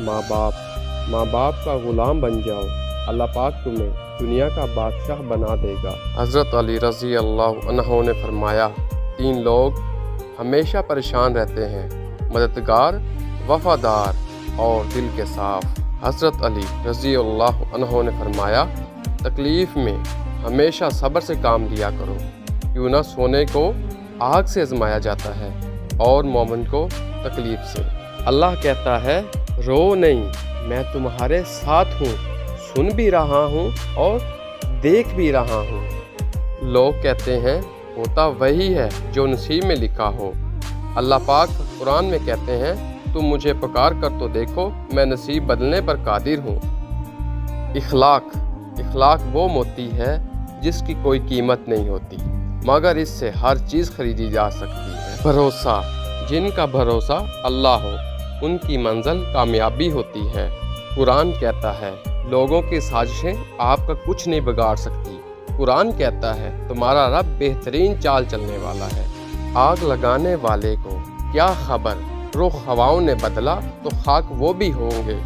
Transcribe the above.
ماں باپ کا غلام بن جاؤ، اللہ پاک تمہیں دنیا کا بادشاہ بنا دے گا۔ حضرت علی رضی اللہ عنہ نے فرمایا، 3 لوگ ہمیشہ پریشان رہتے ہیں، مددگار، وفادار اور دل کے صاف۔ حضرت علی رضی اللہ عنہ نے فرمایا، تکلیف میں ہمیشہ صبر سے کام لیا کرو، کیوں نہ سونے کو آگ سے آزمایا جاتا ہے اور مومن کو تکلیف سے۔ اللہ کہتا ہے، رو نہیں، میں تمہارے ساتھ ہوں، سن بھی رہا ہوں اور دیکھ بھی رہا ہوں۔ لوگ کہتے ہیں ہوتا وہی ہے جو نصیب میں لکھا ہو۔ اللہ پاک قرآن میں کہتے ہیں، تم مجھے پکار کر تو دیکھو، میں نصیب بدلنے پر قادر ہوں۔ اخلاق وہ موتی ہے جس کی کوئی قیمت نہیں ہوتی، مگر اس سے ہر چیز خریدی جا سکتی ہے۔ بھروسہ، جن کا بھروسہ اللہ ہو ان کی منزل کامیابی ہوتی ہے۔ قرآن کہتا ہے، لوگوں کی سازشیں آپ کا کچھ نہیں بگاڑ سکتی۔ قرآن کہتا ہے، تمہارا رب بہترین چال چلنے والا ہے۔ آگ لگانے والے کو کیا خبر، رخ ہواؤں نے بدلا تو خاک وہ بھی ہوں گے۔